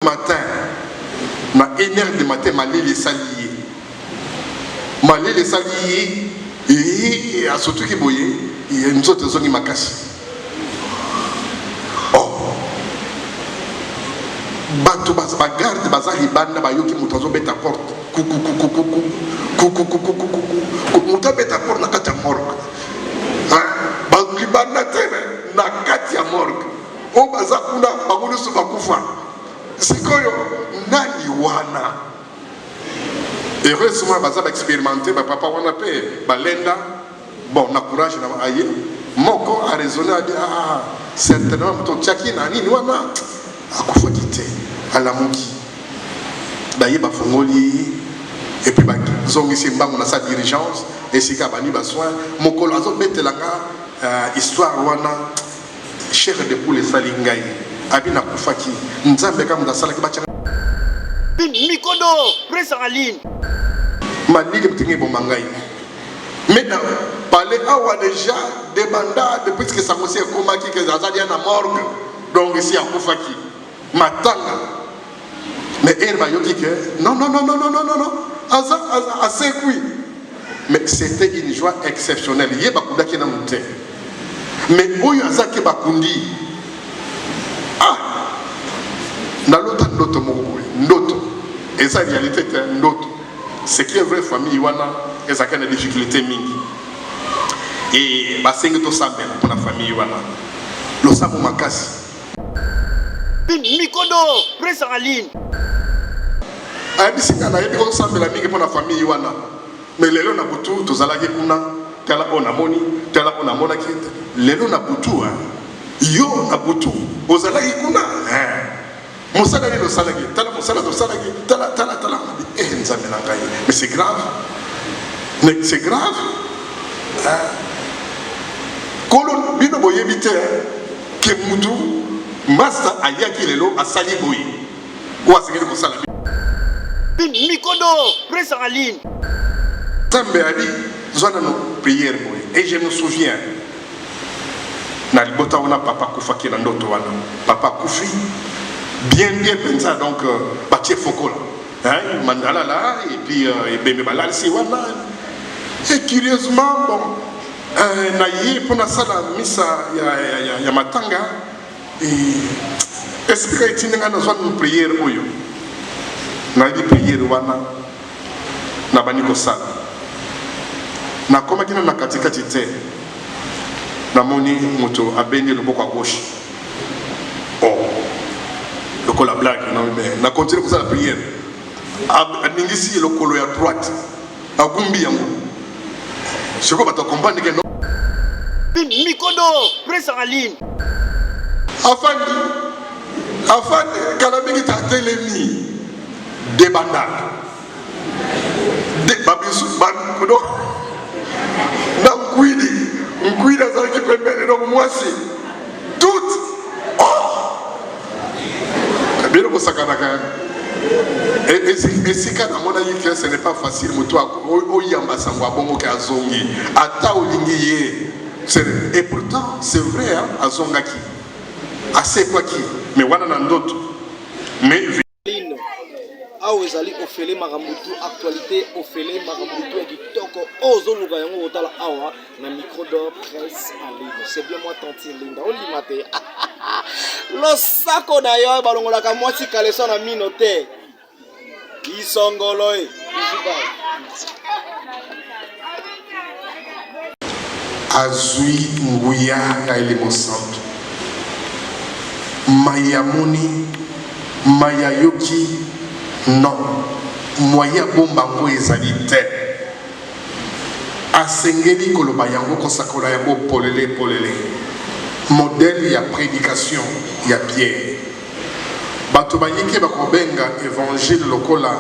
matin, na 1h du matin, malé salié. Malé salié, et à ce truc qui boye, il y a une autre zone qui m'a cassé. Oh, bato bagarde bazali banda bayoki mutazo beta porte. Coucou coucou coucou coucou coucou coucou. Muta beta porte na kati ya morgue. Hein? Bazali banda tene na kati ya morgue. O bazakuna bagulu su bakufa. Sikoyo nani wana. Heureusement baza ba expérimenter ba papa wana pe balenda bon na courage na aye moko a raisonné a dit ah certainement muto tchaki na nini wana akufa kité ala muki ba yeba fongoli et puis ba zongisi mbango na sa dirigeance et sika bani ba soin mokolo azo betelanga histoire wana cher de poule salingai abina kufaki nzambe kama ndasala kibacha Mikodo presse en ligne Mali de Bomangaï. Maintenant, parler à déjà des mandats depuis que ça aussi est comme qui que Zazadia na morgue. Donc ici à Koufaki. Matanga. Mais elle va dire que non. Assez oui. Mais c'était une joie exceptionnelle. Il y a Bakuda qui n'a monté. Mais où il y a ça qui Bakundi. Ah. Dans l'autre note. Et ça, réalité est un autre. Ce qui est vrai, famille, il y a des difficultés. Et il y a des pour la famille. Le Samu Makasi. Mikodo, presse en ligne. Il y a des famille pour la famille. Mais les gens ont tout, tous les gens tela ona moni, tela ona mona kete. Les gens ont tout. Yo na butu. Ozalaki kuna. Moussala le salagi, tala moussala do salagi, tala. Mais c'est grave. Mais c'est grave. Kolon bino boye bite ke mutu master ayaki lelo asali boye. Ou asengeli ko sala. Mikodo presse en ligne. Tambe ali zona no prière boye. Et je me souviens na libota wana papa kufaki na ndoto wana. Papa kufi bien pensé donc Batié Foucault hein mandala là et puis Bembe Balal si voilà et curieusement bon naïe pour la salle misa ya matanga et esprit tinga na zone prière oyo na di prière wana na baniko sala na koma kina na katika tite na moni moto abendi loboko à gauche oh la blague, non, mais on continue pour ça la prière. Ningisi le colo à droite. À Gumbi yango. Je crois que tu comprends que non. Mikodo, presse en ligne. Afin Kalabiki t'a télémi. Des bandades. Des babisou, bankudo. N'ankuidi. N'kuida ça qui peut mettre donc moi c'est. Toutes. Bien au Sakanaka. Et si quand on a dit que ce n'est pas facile, et pourtant, c'est vrai, à Zongaki. Assez quoi qui. Mais voilà dans d'autres. Mais. Ah, vous allez offrir Maramutu, actualité, offrir Maramutu et du Toko, Ozoluga, et Otala Awa, na micro d'or presse en ligne. C'est bien moi, Tanti Linda. On dit maté. Le sako d'ailleurs, balongola ka moi si kaleson na minote. Isongoloy. Azui Nguya Kailemo Santo. Mayamuni, Mayayoki, non. Moya bombango ezalite. Asengeli koloba yango kosakola yabo polele. Modèle, il y a prédication, il y a Pierre. Batobayike bakobenga évangile lokola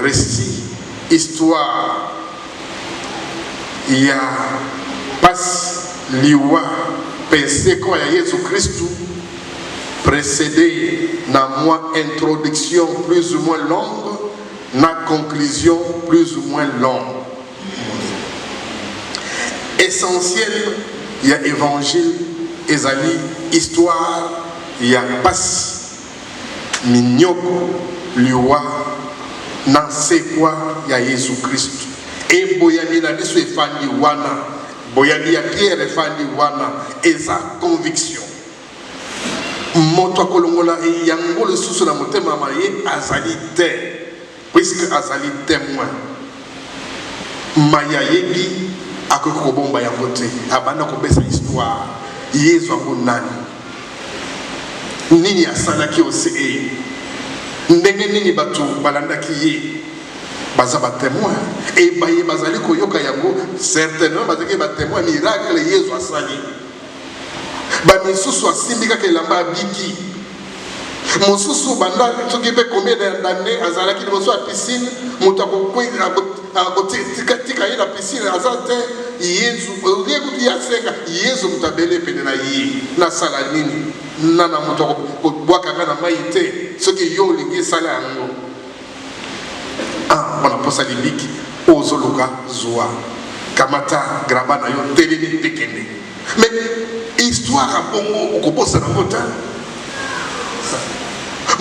récit, histoire. Il y a passe liwa pensée quoi ya Jésus Christ précédé na moi introduction plus ou moins longue, na conclusion plus ou moins longue. Essentiel, il y a évangile. Ezali, histoire, il y a passe. minyoko liwa na nsekwa ya Yesu Kristo eboyani na biso efandi wana boyani ya Pierre efandi wana eza conviction moto akolongola yango lisusu na motema maye azali te puisque azali témoin maya yebi akoki kobomba yango te abanda kobesa histoire Yesu yango nani nini asalaki osi ndenge nini bato balandaki ye baza ba témoin et baye bazali koyoka yango certainement bazali ba témoin miracle Yesu asali ba misusu asimbi kaka elamba biki mosusu banda soki pe combien d'années azalaki liboso ya piscine moto akotika ye na piscine aza te Yesu olie kutu ya senga Yesu moto abele pene na ye na sala nini nana moto akobwakanga na mai te soki yo olingi esala yango wana posa libiki ozoluka zwa kamata graba na yo telemi tekende mais histoire ya bongo okobosa nango te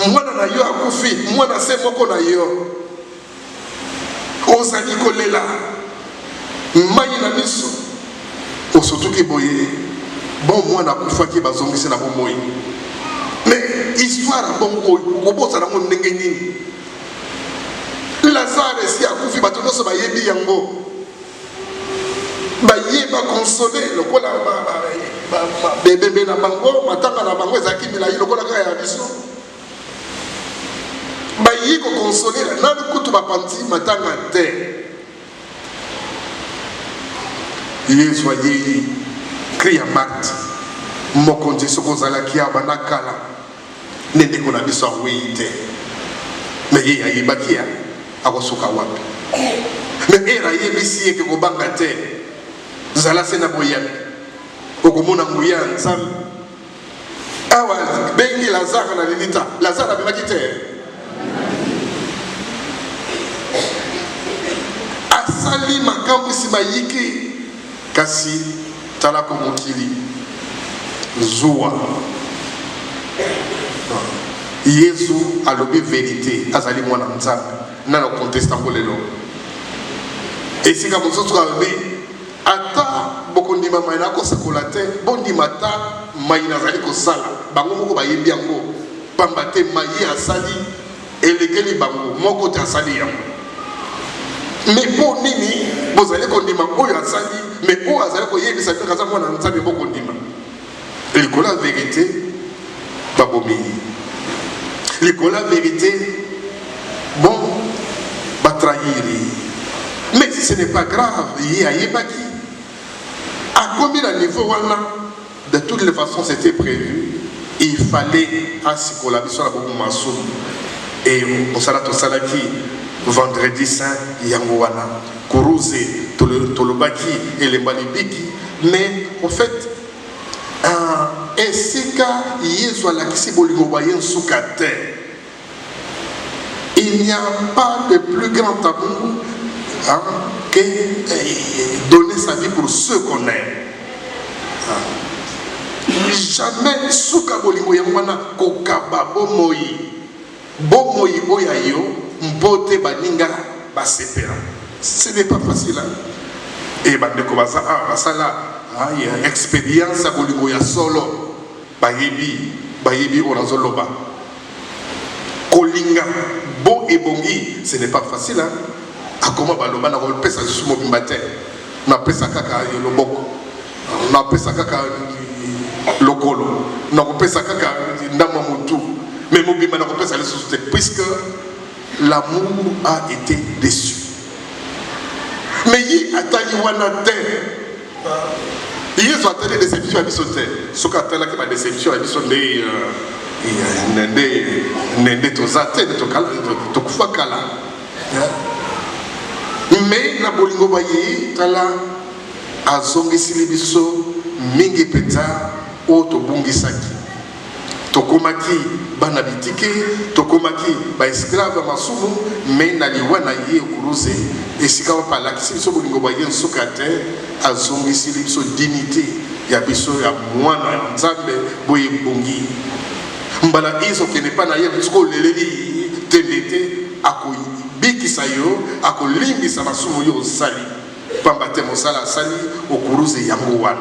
mwana na yo akufi mwana se moko na yo ozali kolela mai na miso osotuki boye bon mwana akufaki bazongisi na bomoi mais histoire ya bongo okobosa nango ndenge nini Lazare si akufi bato nyonso bayebi yango bayeba console lokola bebebe na bango matanga na bango ezalaki milai lokola kaka ya biso bayi kokonsole nani kutu bapanzi matanga te Yesu ayei cri ya Marthe mokonzi soki ozalaki awa na kala nde ndeko na biso awei te me ye ayebaki ya akosuka wapi me era yebisi yeke kobanga te zala se na boyani okomona nguya ya nzambe awa bengi Lazare na lilita Lazare abimaki te asali makambo esi bayiki kasi talako mokili zuwa Yesu alobi vérité azali mwana nzambe nana contestant ko lelo esika mosusu alobi ata bokondima mai na kosakola te bondima ta mai nazali kosala bango moko bayembi yango pamba te mai asali elekeli bango moko te asali yango mais mpo nini bozali kondima oyo asali mais oyo azali koyebisa te kaza mwana nzambe bokondima likolo ya vérité babomi likolo ya vérité bon batrahiri mais ce n'est pas grave ye ayebaki akomi na niveau wana de toutes les façons c'était prévu il fallait asikola biso na bomo masumu et mosala tosalaki vendredi saint yango wana kuruze tolobaki elemba libiki mais au fait esika Yesu alakisi bolingo baye nsuka te il n'y a pas de plus grand amour que donner sa vie pour ceux qu'on aime. Jamais suka bolingo yangwana kokaba bomoi oya yo mbote baninga basepera. Ce n'est pas facile. Et bandeko baza basala expérience ya bolingo ya solo bayebi orazoloba kolinga bo ebongi ce n'est pas facile akoma baloba na kolpesa lisusu mobimba te napesa kaka loboko napesa kaka lokolo nakopesa kaka ndama motu mais mobimba nakopesa lisusu te puisque l'amour a été déçu mais yi atali wana te Yesu atali déception ya biso te soki atalaki ba déception ya biso nde toza te tokufa kala mais na bolingo baye tala azongisili biso mingi penza oyo tobungisaki tokomaki bana bitike tokomaki baesclave masumu mais na liwa na ye kuruze esika bapalakisi biso bolingo baye nsuka te azongisili biso dignité ya biso ya mwana ya nzambe boye ebongi mbala iso kene pa na ye tiko leleli tembete akobikisa yo akolimbisa masumu yo osali pamba te mosala asali okuruze yango wana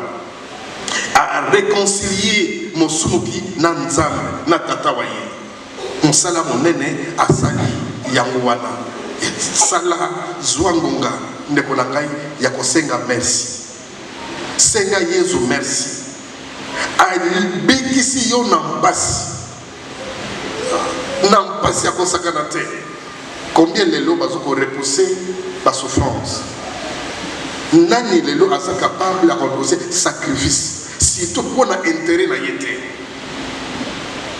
a réconcilier mosumuki na nzambe na tata wa ye mosala monene asali yango wana sala zwa ngonga ndeko na ngai ya kosenga merci senga Yesu merci abikisi yo na mpasi ya kosakana te. Combien lelo bazoko repousser la souffrance? Nani lelo asa capable à repousser sacrifice surtout pour na intérêt na yete.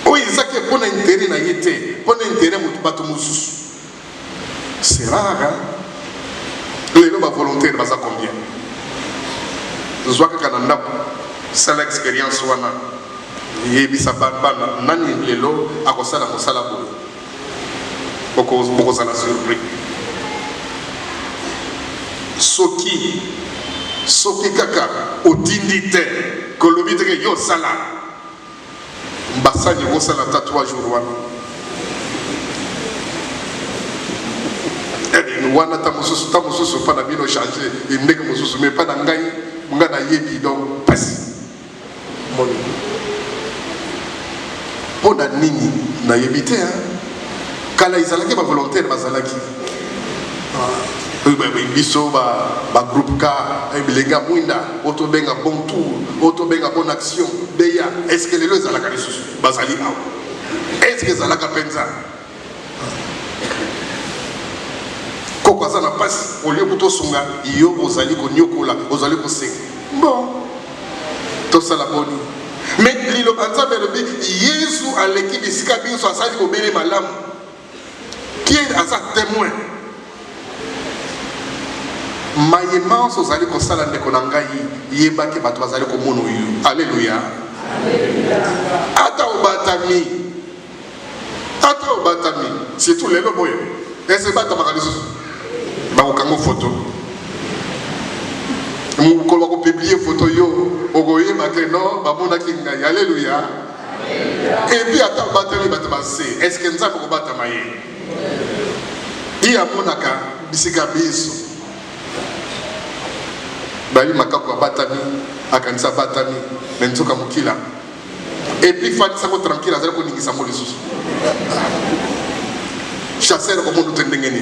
Oui, ça qui pour na intérêt na yete, pour na intérêt mutu bato mususu. C'est rare hein? Lelo ba volontaire baza combien? Zwaka kananda c'est l'expérience wana. Yebisa bana nani lelo akosala kosala boye. Beaucoup ça la surpris. Soki kaka otindite kolobite ke yo sala mbasani ko sala tatouage wana wana ta mususu pa na bino changer indeke mususu mais pas na ngai nga na yebi donc passe moni pona nini na yebite hein kala izalaki ba volontaire bazalaki biso ba groupe ka bilenga mwinda auto benga bon tour auto benga bonne action deya est-ce que lelo ezalaka lisusu bazali awa est-ce que ezalaka penza koko aza na pasi olie kutosunga yo ozali konyokola ozali kosenga bon tosala boni mais liloba nzambe elobi Yesu aleki bisika biso asali kobele malamu qui est à sa témoin mayema sozali kosala ndeko na ngai yebaki bato bazali komona yo. Alléluia. Ata obatami surtout lelo boye ese bata makalisu bakokango photo mukolo bako publier photo yo ogoyeba ke non bamonaki ngai. Alléluia. Et puis ata obatami bato base est-ce que nzambe kobatama ye iya monaka bisika biso bayi makako abatami akanisa batami menzoka mukila et puis fatisa ko tranquille azali ko ningisa mo lisusu chasseur ko mundu tendengeni.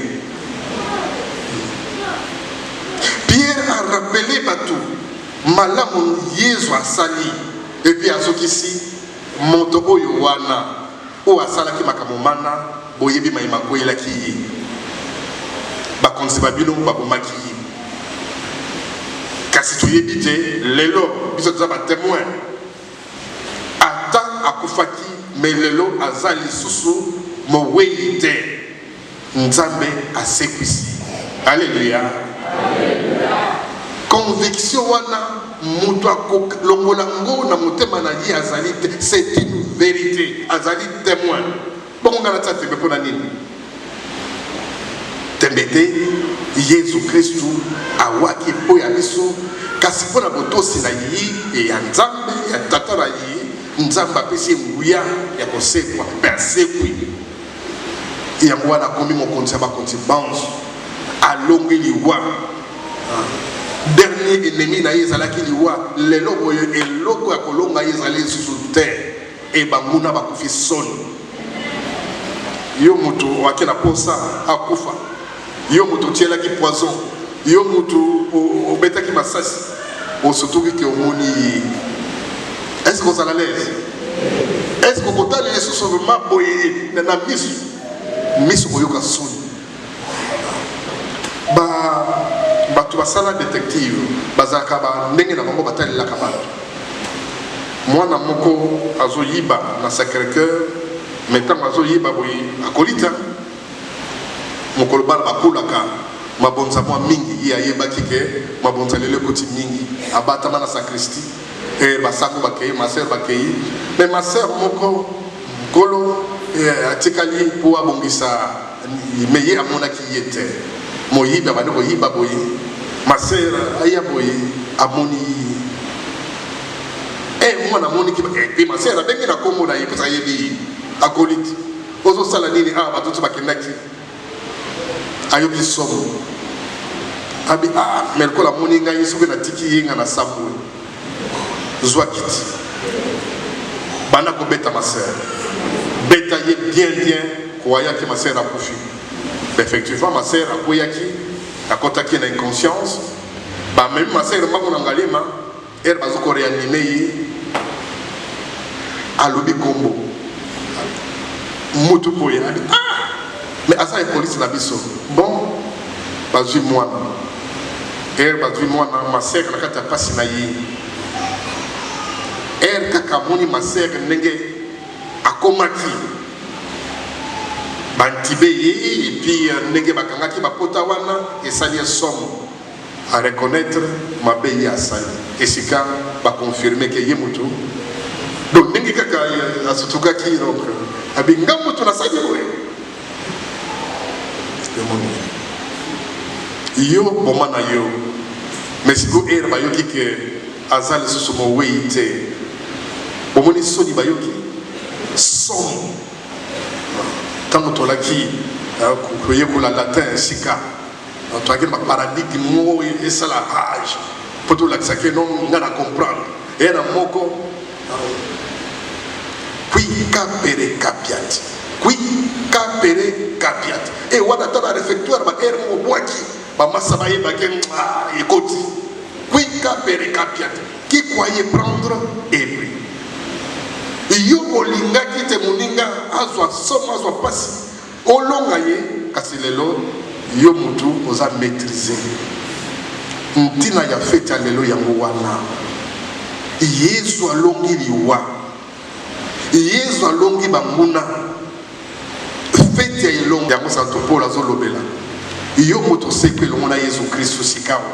Pierre a rappelé batu malamu Yesu asali et puis azokisi moto oyo wana o asalaki makambo mana boyebi mayima koyelaki ye bakonzi babino babomaki ye kasi toyebi te lelo biso toza batémoin ata akufaki me lelo aza lisusu moweyi te nzambe asekwisi. Alléluia. Conviction wana mutu akolongola ngo na motema na ye azali te, c'est une vérité, azali témoin. Bon ngana tsa tembe pona nini tembete Yesu Kristu awaki po ya biso kasi pona botosi na yi e ya nzambe ya tata na yi nzambe apesi nguya ya kosekwa persekwi ya mwana komi mokonzi bakonzi banzo alongi liwa dernier ennemi na ye ezalaki liwa lelo boyo eloko ya kolonga ye ezali lisusu te e banguna bakufi soni. Yo mutu wake na posa akufa, yo mutu tielaki poison, yo mutu obetaki masasi osotoki ke omoni. Est-ce que vous allez à l'aise? Est-ce que vous allez sur ce moment boye na misu oyoka soni ba tu basala détective bazaka ba ndenge na bango batali la kabatu mwana moko azoyiba na Sacré-Cœur mettant azoyiba boye akolita mokolo bala bakulaka mabonza mwa mingi ye ayebaki ke mabonza lelo koti mingi abatama na sacristie et basango bakei ma sœur bakei mais ma sœur moko golo atikali po abongisa meye amonaki yete moyiba bana koyiba boye ma sœur aya boye amoni moi na moni ki et ma sœur bengi na kombo na yepesa yebi akoliti ozo sala nini batutu bakendaki ayobi somo abi merko la moni ngai soki na tiki yinga na samwe zwa kiti bana ko beta ma sœur beta ye bien koya ki ma sœur a kufi effectivement ma sœur a koyaki akotaki na inconscience ba même ma sœur mako na ngalima elle bazo ko réanimer alobi kombo mutu boye mais asa e police na biso bon bazui moi elle bazui moi na ma sœur na kata pasi na yi elle kakamoni ma sœur ndenge akomaki bantibe ye et puis ndenge bakangaki bapota wana esali somme à reconnaître ma béi à sali et sika ba confirmer que ye mutu donc ndenge kaka asutugaki donc abinga mutu na sali we yo boma na yo mais si go er bayoki que azali susumo weite bomoni soni bayoki som tango tolaki koye ko la latin sika toaki ma paradigme mo et ça la rage pour tout l'accès non ngana comprendre et na moko qui capere capiat qui capere capiat et wada tala réfectoire ba er mo boaki ba masaba ye ba ken ekoti qui capere capiat qui croyait prendre et puis yo olingaki te moninga azwa soma azwa pasi olonga ye kasi lelo yo mutu oza maîtriser ntina ya fete ya lelo yango wana yesu alongi liwa yesu alongi banguna fete ya elongo yango santo paul azolobela yo moto osepela elongo na yesu kristo sikawa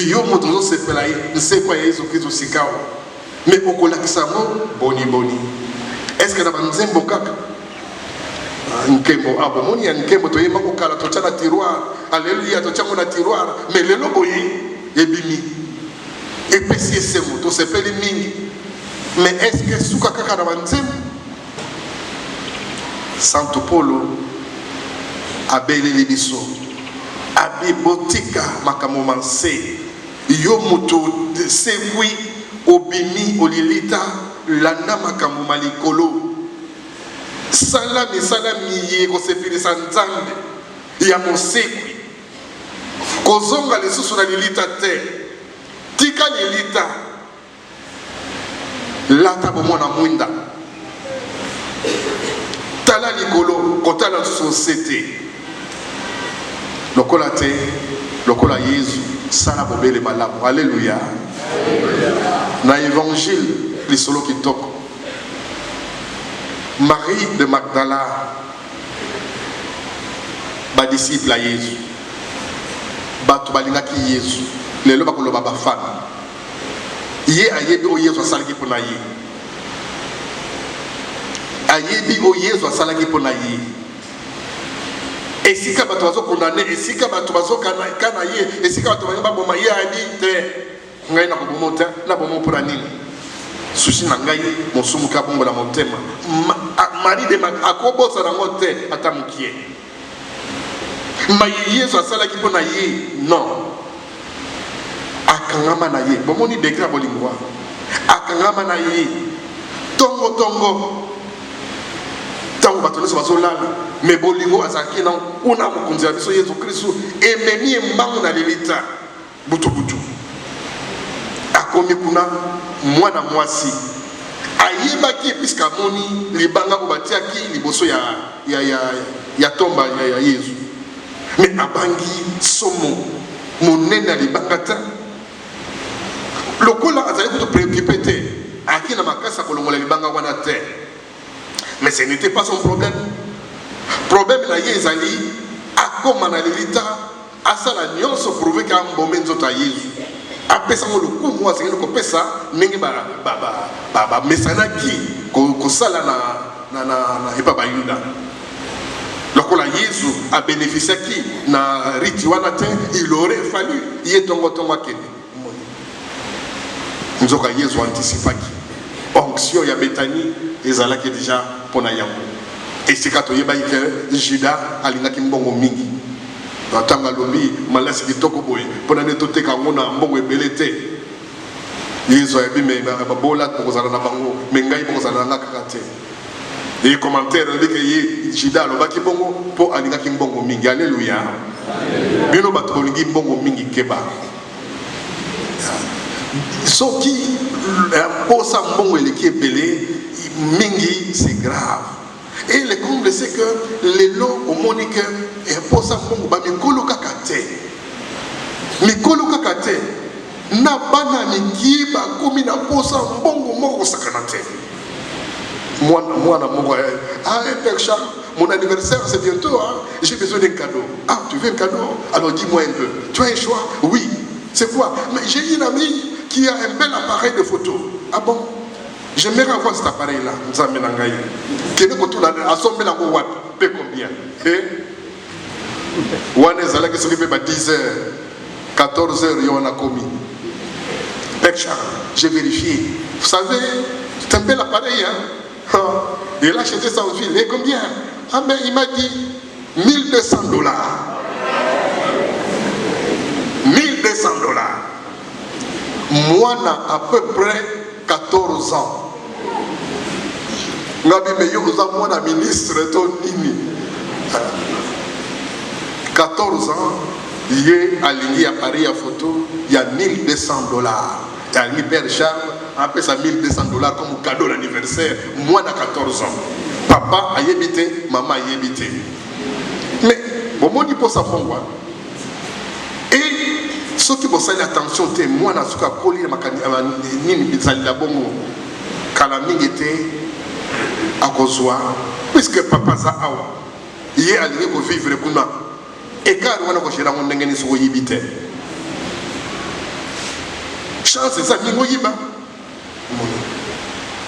yo moto ozosepela nsekwa ya yesu kristo sikawa mais okolakisa yango boni est-ce que na banzembo kaka nkembo bomoni ya nkembo toyeba kokala totia na tiroir alleluya totiango na tiroir mais lelo boye ebimi epesi esemo tosepeli mingi mais est-ce que suka kaka na banzembo santo polo abeleli biso abi botika makambo manse yo moto sekwi obimi olilita landa makambo malikolo sala misala miye kosepelisa nzambe ya mosekwi kozonga lisusu na lilita te tika lilita lata bomona mwinda tala likolo kotala société lokola te lokola yesu sala bobele malamu alleluya na évangile lisolo kitoko Marie de Magdala ba disciple à Jésus bato balingaki Yesu lelo bakoloba bafana ye ayebi o Yesu asalaki pona ye ayebi o Yesu asalaki pona ye esika bato bazokondane esika bato bazokana ye esika bato baboma ye adi te ngai na kobomo te na bomo pona nini susi na ngai mosumu ka bongo na motema Marie de Magdala akobosa nango te ata mokie maye yesu asalaki mpo na ye non akangama na ye bomoni degré ya bolingo akangama na ye tongo ntango bato nyonso bazolala me bolingo azalaki na kuna mokonzi ya biso yesu kristu ememi embango na lelita butubutu akomi kuna mwana mwasi ayebaki puisque amoni libanga ko batiaki liboso ya tomba ya yesu mais abangi somo monene ya libanga te lokola azali kuto préoccupé te aki na makasa kolongola libanga wana te mais ce n'était pas son problème na ye ezali akoma na lelita asala nyonso prouve ka mbombe nzoto ya yesu apesa ngo lokumu azengeli kopesa ndenge bamesanaki kosala na epa bayuda lokola yesu abénéficiaki na riti wana te il aurait fallu ye tongo akende nzoka yesu anticipaki onction ya Bethanie ezalaki déjà pour na yango. Et c'est quand il y a Judas alingaki mbongo mingi. Batanga lobi malasi kitoko boye pona ne tote kango na mbongo ebele te. Yesu abi me babola tokozala na bango me ngai bokozala na kaka te. Et commentaire dit que Judas alobaki bongo po alingaki mbongo mingi. Alléluia. Bino bato bolingi mbongo mingi keba. Soki posa mbongo eleki ebele mingi c'est grave. Et le comble c'est que les lots au monique et posa mbongo ba mikolo kakate. Mikolo kakate na bana miki ba komi na posa mbongo moko sakanate. Moi moko Père Charles, mon anniversaire c'est bientôt, hein? J'ai besoin d'un cadeau. Ah, tu veux un cadeau? Alors dis-moi un peu. Tu as un choix? Oui. C'est quoi? Mais j'ai une amie qui a un bel appareil de photo. Ah bon? J'aimerais avoir cet appareil-là. Nous avons un quel est le assemblée la watt? Paie combien? One est allé que ce qui fait 10 heures, 14 heures, il y en a commis. Père Charles, j'ai vérifié. Vous savez, c'est un bel appareil, hein? Il a acheté ça aux villes. Et combien? Ah ben il m'a dit $1200. $1200. Moi, à peu près 14 ans. Nous avons un ministre, 14 ans, il y a aligné appareil à photo, il y a $1200. Il y a un Père Charles, après ça $1200 comme cadeau d'anniversaire, moi à 14 ans. Papa a habité, maman a habité. Mais, bon, on dit pour ça, et ceux qui vont saluer attention, moi, je suis collé à bongo Kalaming était à Kozwa, puisque papa Zahawa, il est allé vivre Kuna. Et quand on a coché dans mon nengeni sur Yibite, chance c'est ça, Ningoyiba.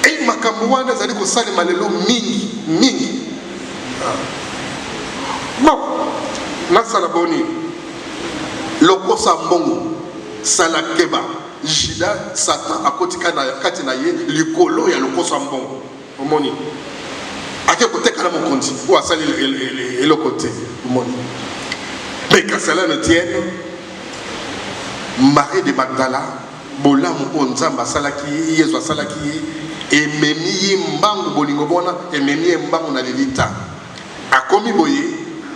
Et ma camouane, ça dit que ça, les malelo mingi. Bon, là, ça la bonne. Loko Sambongo, Salakeba, Jida, Satan, Akotika Katinaye, Likolo, et Loko Sambongo. Omoni. À quel côté quand on continue? Ou à salir et le côté? Omoni. Mais quand cela ne tienne, Marie de Magdala, Bolam Onzamba Salaki, Yezwa Salaki, et Memi Mbangu Bolingobona, et Memi Mbangu Nalilita. A commis boye,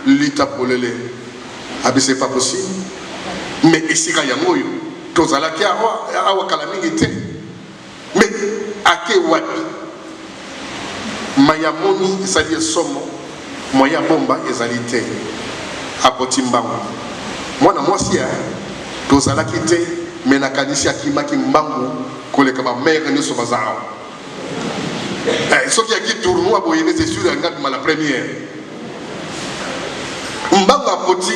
l'ita pour le lait. Ah, mais c'est pas possible. Mais ici, quand il y a moyo, tous à la kia, awa kalamingite. Mais à quel wapi? Mayamoni, c'est-à-dire somo, moya bomba, ezalité. À Potimbango. Moi, moi, si, tous à la quitte, mais na kanisi akimaki mbangu, koleka ma mère ne soit pas. Ce qui a qui tournoi, c'est sûr, la première. Mbangu à Poti,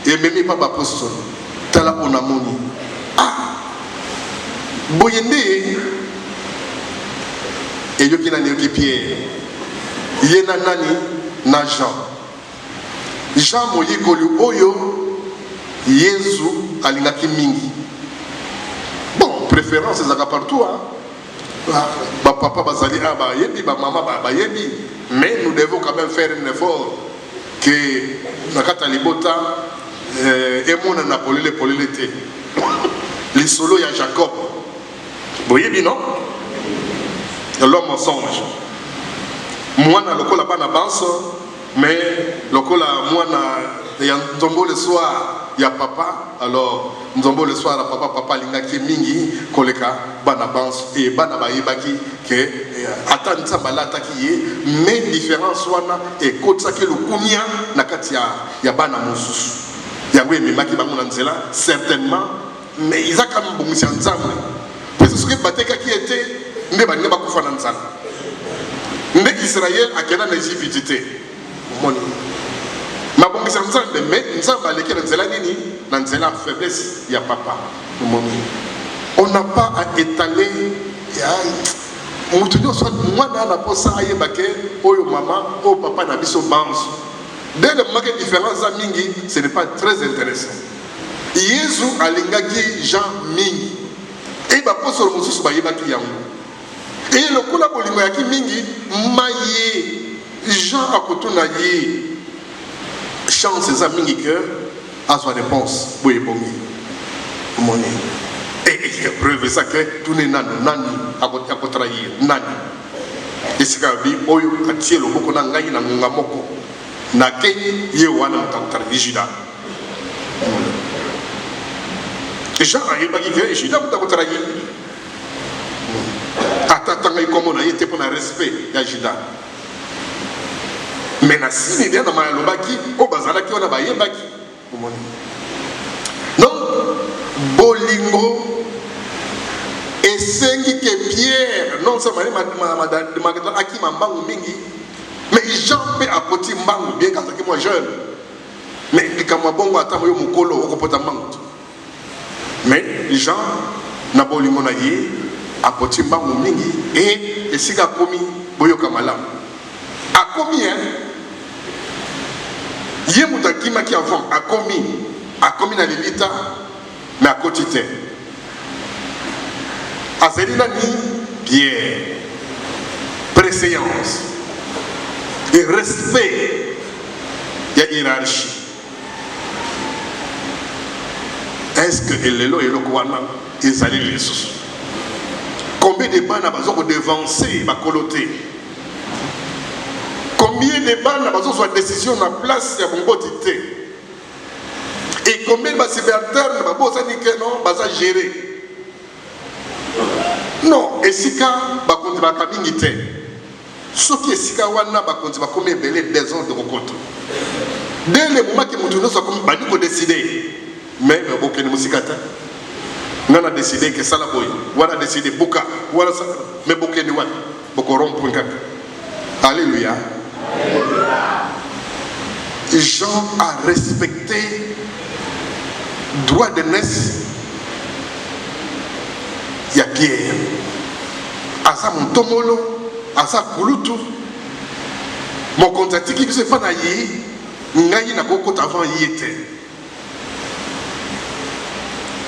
et même pas apostole. Tala onamoni. Ah! Boyende, et yo kina ne Pierre. Yena nani na Jean. Jean moyi kolu oyo Yesu alingaki mingi. Bon, préférence ezaka partout, hein. Ba papa bazali ba yebi ba maman ba yebi, mais nous devons quand même faire un effort que nakata libota et mon Napoli les polilete. Les solos ya Jacob. Vous yebi non? L'homme mensonge. Moi na lokola bana banso. Mais lokola moi na ya nzombo le soir ya papa, alors nzombo le soir la papa lingaki mingi koleka bana bans et bana bayebaki que ata ntsamba lataki ye, mais différence wana et kotsa ke lukumia na kati ya bana mosusu yango ememaki bango na nzela certainement, mais izaka mbongisa nzambe parce que bateka qui était nde bana bakufa na nzala nde Israël akena na Égypte. Ma bonne nzambe mais nzambe aleki na nzela nini na nzela faiblesse ya papa. On n'a pas à étaler mutu nyonso mwana na posa ayebake oyo mama o papa na biso banzo. Dès le moment que différence a mingi, ce n'est pas très intéressant. Yesu alingaki Jean mingi et ba poso mosusu bayebaki yango. Et le coup la bolingo yaki mingi maye Jean a kotuna ye chance za mingi que à sa réponse boye bongi moni et preuve ça que tout n'est nani a trahir nani et c'est kabi oyo atie le boko na ngai na ngunga moko na kenyi ye wana mtakutara Juda Jean a yebaki que Juda mtakutara ye atatanga ikomo na ye te pour na respect ya Juda mais na sini bien na malobaki o bazalaki wana bayebaki omoni donc bolingo esengi que Pierre non seulement aki mambangu mingi mais Jean peut apporter mbangu bien quand moi jeune mais likamwa bongo atamo yo mukolo okopota mbangu mais Jean na bolingo na ye apporter mbangu mingi et esika komi boyoka malamu akomi hein ye mutakima ki avant akomi na lilita mais akoti te azali nani Pierre préséance et respect ya hiérarchie est-ce que elelo eloko wana ezali lisusu combien de bana bazoko devancer bakolote combien de bana bazozwa décision na place ya bongoti te et combien de subalternes babosani ke non baza gérer non esika bakonzi bakamingi te soki esika wana bakonzi bakomi ebele désordre kokoto dès le moment que mutu nyonso akomi bandi kodécider mais bokende mosika te ngana décider ke sala boye wana décider buka wala mais bokende wana bokorompo kaka alléluia. Jean a respecté droit de naissance ya Pierre asa montomolo asa kulutu mokonzi atiki biso efa na ye ngai nakokota avant ye te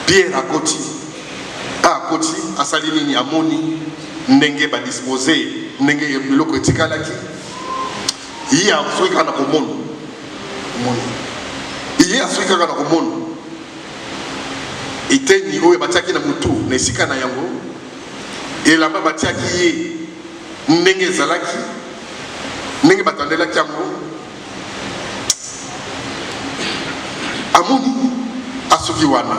Pierre akoti asali nini amoni ndenge badispose ndenge biloko etikalaki ye asoki kaka na komona ye asoki kaka na komona eteni oyo batiaki na mutu na esika na yango elamba batiaki ye ndenge ezalaki ndenge batandelaki yango amoni asoki wana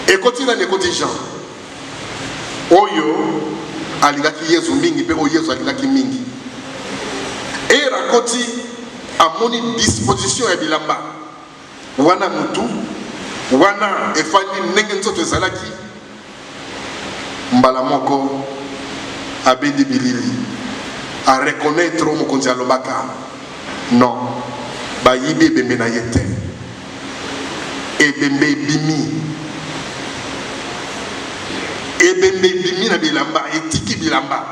ekoti nani ekoti Jean oyo alingaki Yesu mingi mpe oyo Yesu alingaki mingi et rakoti amoni disposition ya bilamba wana mutu wana efandi ndenge nzoto ezalaki mbala moko abendi bilili a reconnaître mokonzi alobaka non bayibi ebembe na ye te ebembe ebimi na bilamba etiki bilamba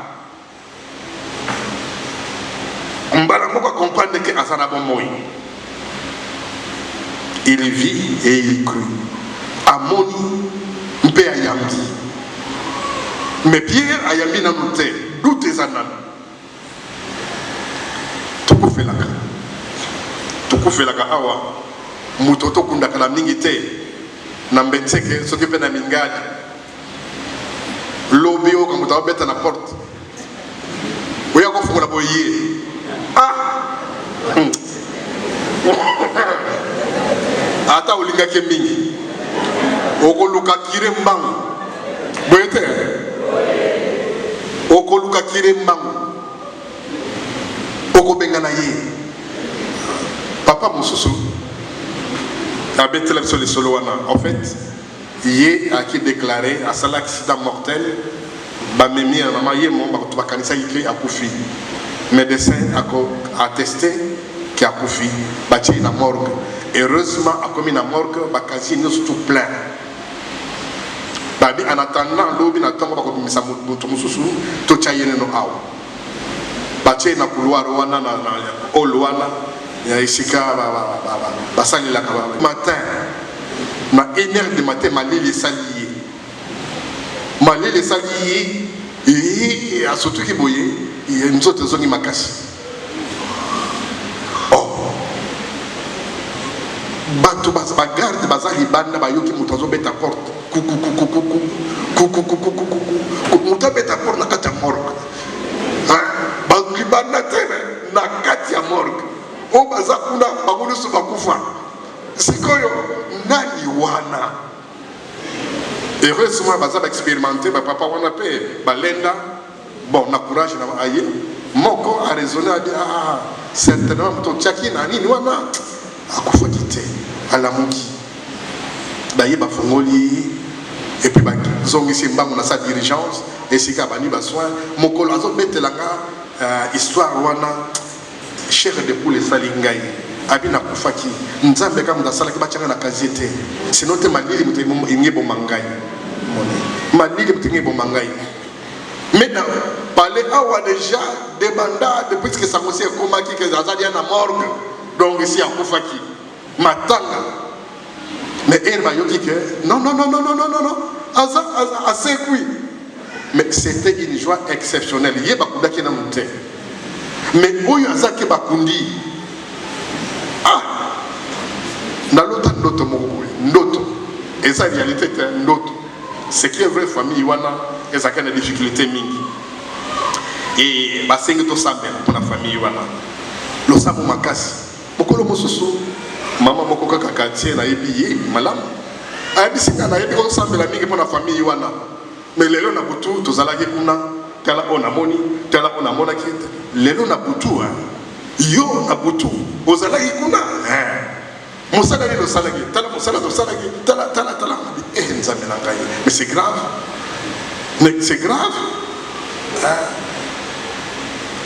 mbala moko comprendre que asana bon moi il vit et il crut amoni mpe ayambi mais Pierre ayambi na noté doute ezanana tukufelaka awa muto tokundaka na mingi te na mbetseke soki mpe na mingadi lobi oyo kamutu abeta na porte oya kofungola boye ata olingaki mingi okoluka kire mbangu boye te okoluka kire mbangu okobenga na ye papa mosusu abetela biso lisolo wana en fait ye aki déclaré asala accident mortel bamemi ya mama ye mo bato bakanisaki ke akufi médecin a attesté ke akufi batie na morgue heureusement akomi na morgue bakasi nyonso tout plein babi en attendant lobi na ntongo bakobimisa moto mosusu totya ye neno awa batie na couloir wana na hall wana ya esika basalelaka matin na 1h du matin malili esali ye et à surtout qui boye il y a une autre zone qui m'a cassé. Oh bato ba garde bazali banda ba yoki mutazo beta porte kuku muta beta porte na kati ya morgue ba libanda tene na kati ya morgue o baza kuna bagulu so bakufa sikoyo nani wana. Heureusement baza ba expérimenter ba papa wana pe balenda bon na courage na aye moko a raisonné a dit ah certainement muto tchaki na nini wana akufa kite ala muki baye ba fongoli et puis ba zongisi mbango na sa dirigeance et sika bani ba soin mokolo azo betelanga histoire wana cher de poule salingai abina kufaki nzambe kama ndasala ki bachanga na kazete sinon te malili mutu ingebo mangai malili mutu ingebo mangai. Maintenant parler awa déjà demanda depuis que ça aussi comment qui que azali na morgue donc ici à kufaki matanga mais elle m'a dit que non assez oui mais c'était une joie exceptionnelle yeba kudaki na mutu mais oyo azaki bakundi ah na lota ndoto moko ndoto et ça réalité est ndoto c'est qui est vraie famille wana ezaka na difficulté mingi et basengi to sambela pour la famille wana lo sabu makasi bokolo mosusu mama moko kaka quartier na yebi malamu abisinga na yebi ko sambela mingi pour la famille wana mais lelo na butu tozalaki kuna tala ona moni tala ona mona kite lelo na butu yo na butu ozalaki kuna musala ni losalaki tala musala tosalaki tala nzambe na ngai mais c'est grave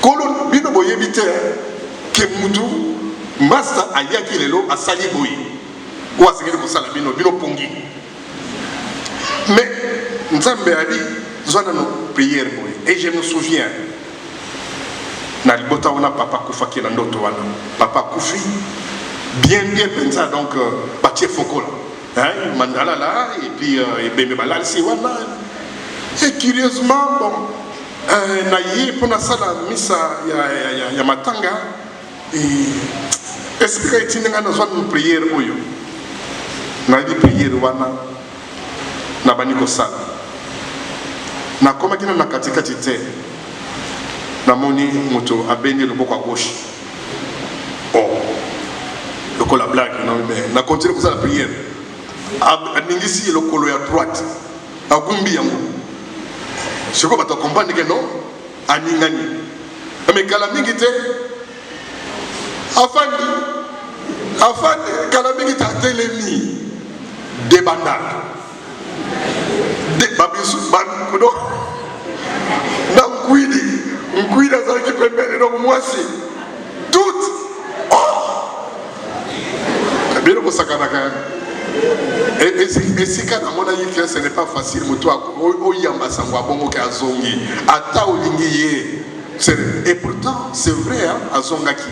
kolo bino boyebi te ke mutu master ayaki lelo asali boye o asengeli kosala bino pongi mais nzambe ali zwana no prière boye et je me souviens na libota wana papa kufaki na ndoto wana papa kufi bien pensa donc batie fokola hein mandala là et puis bembe balal si wana et curieusement bon na yi pona sala misa ya matanga et esprit tinga na zone prière oyo na di prière wana na baniko sala na koma kina na katikati te na moni moto abendi loboko à gauche oh le col à blague non mais na continue comme ça la prière aningisi le col à droite agumbi yango je crois que tu comprends que non aningani mais kalamingi te afandi kalamingi ta telemi de bandal de babisu bankudo na nkuida zaki pembeni donc moi si tout oh bien ko sakana ka et si kana mona yiki ce n'est pas facile mutu o yamba sangwa bongo ka azongi ata olingi ye et pourtant c'est vrai azongaki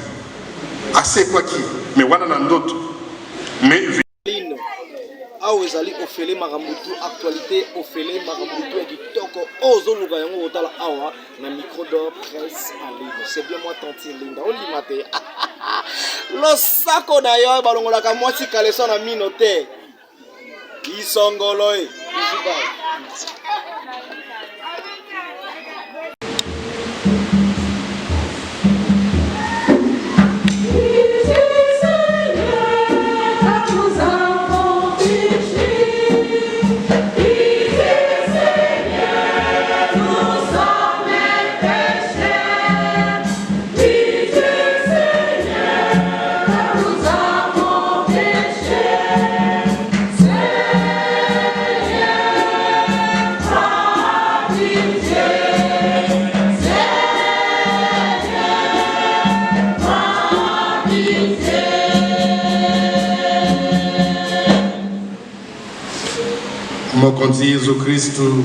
assez quoi qui mais wana na ndoto mais awa ezali ofele makambutu actualité ofele makambutu ya kitoko ozoluka yango otala awa na micro d'or presse en ligne c'est bien moi tanti linda olima te losako na yo balongolaka mwasi kaleso na mino te isongolo mokonzi Yesu Kristu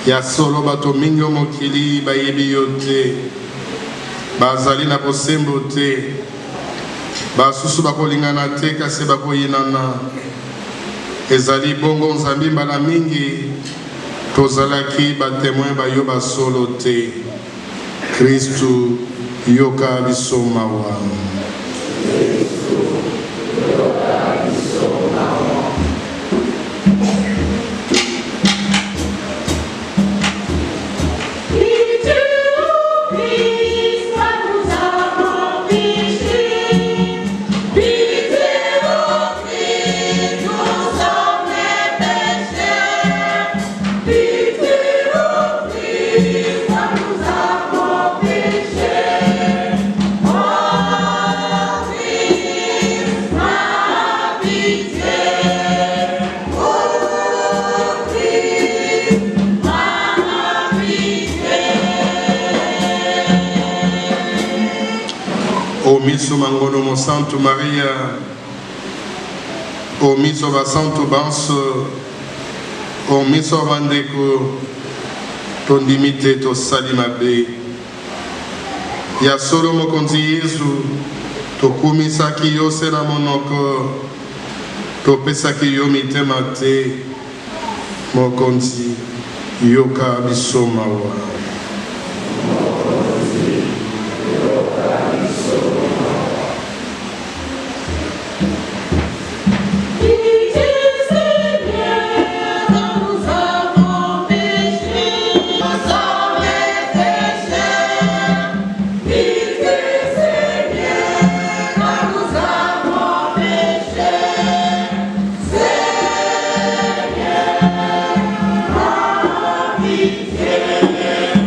ya solo bato mingi mokili bayebi yo te bazali na bosembo te basusu bakolingana te kasi bakoyinana ezali bongo nzambe mbala mingi tozalaki batémoin bayo basolo te Kristu yoka biso mawa. O miso mangono mo Santo Maria, o miso va Santo Banso, o miso vandeko, ton dimite to salimabe. Ya solo mo konzi Yesu, to kumisa ki yo sera monoko, to pesa ki yo mite mate, mo konzi yoka biso mawa. Yeah.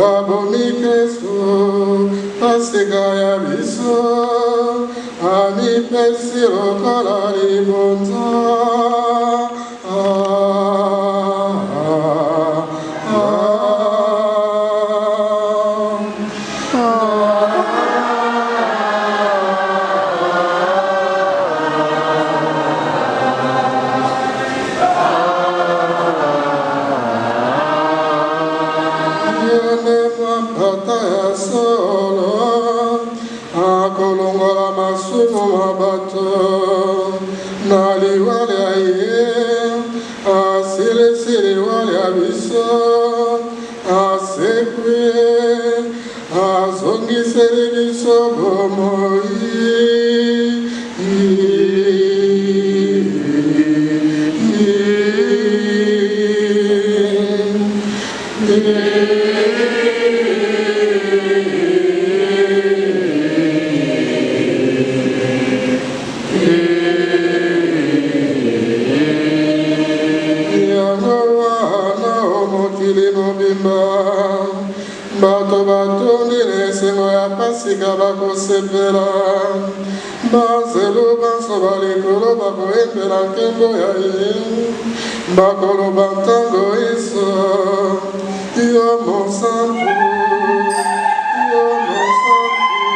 babomi Kristo pasika ya biso amipesi lokola libonza bakolo bantango iso yo monsanto yo monsanto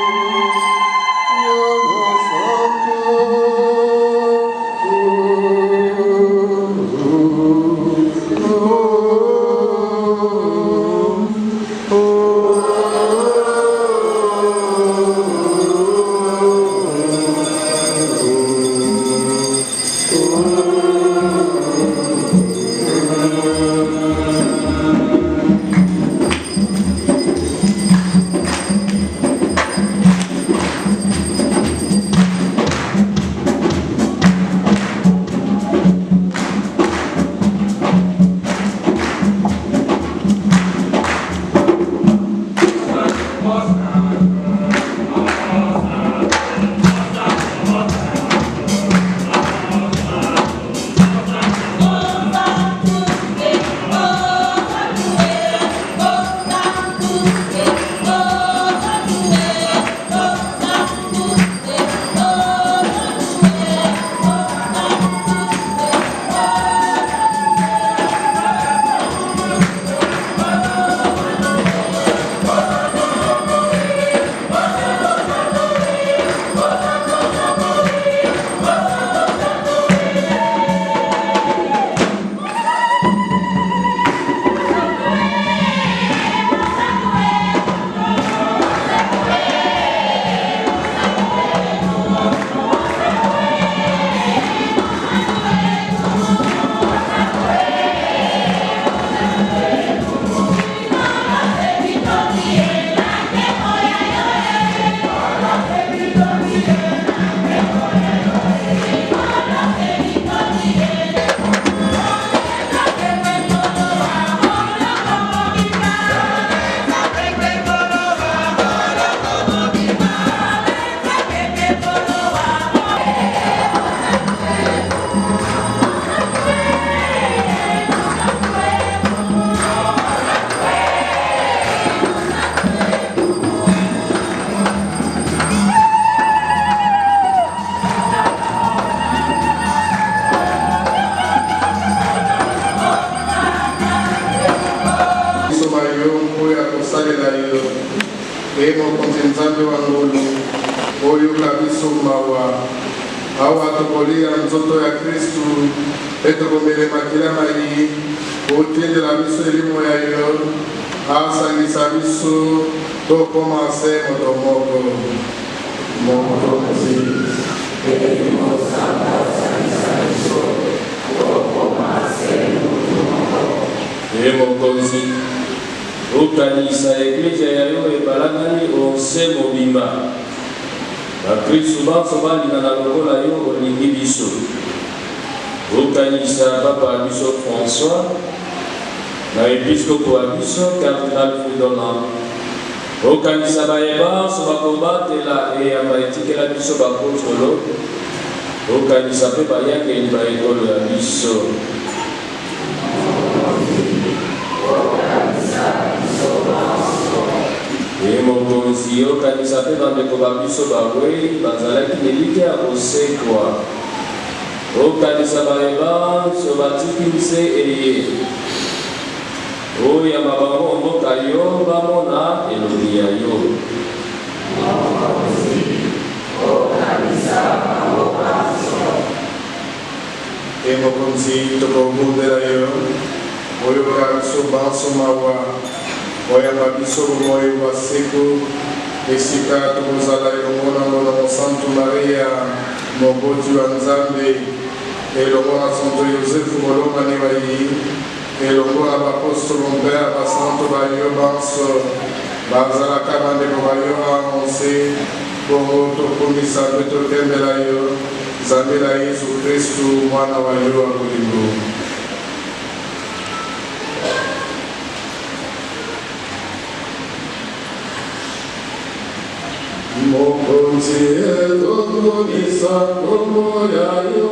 okanisa bayeba so bakobatela eyamba etikela biso bakotolo okanisa mpe bayangeli baekolo ya biso okanisa biso bokonzi okanisa mpe bandeko babiso bawei bazalaki miliki ya kosekwa okanisa bayeba so batiki nse eye oyamba bango mboka yo bamona elongi ya yo mokonzi tokobundela yo oyoka biso banso mawa oyamba biso bomoi bwa seko esika tokozala elongo na ngona mosantu maria moboti wa nzambe elongo na santo yosefu molongani bayi elongo na bapostolo mpe ya basanto bayo banso bazalaka bandeko bayo anonse bongo tokomisa mpe tokembela yo nzambe na yesu kristu mwana wa yo wa bolingo mokonzi etokomisa kombo ya yo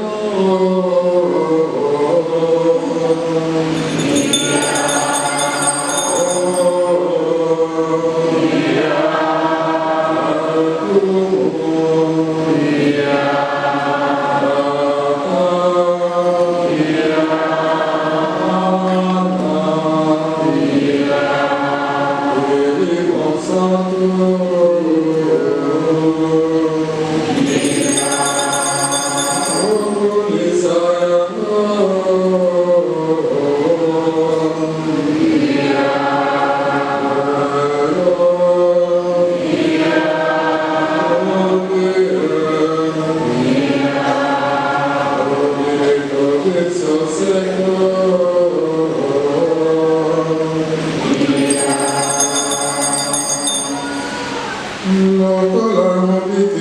Isaiah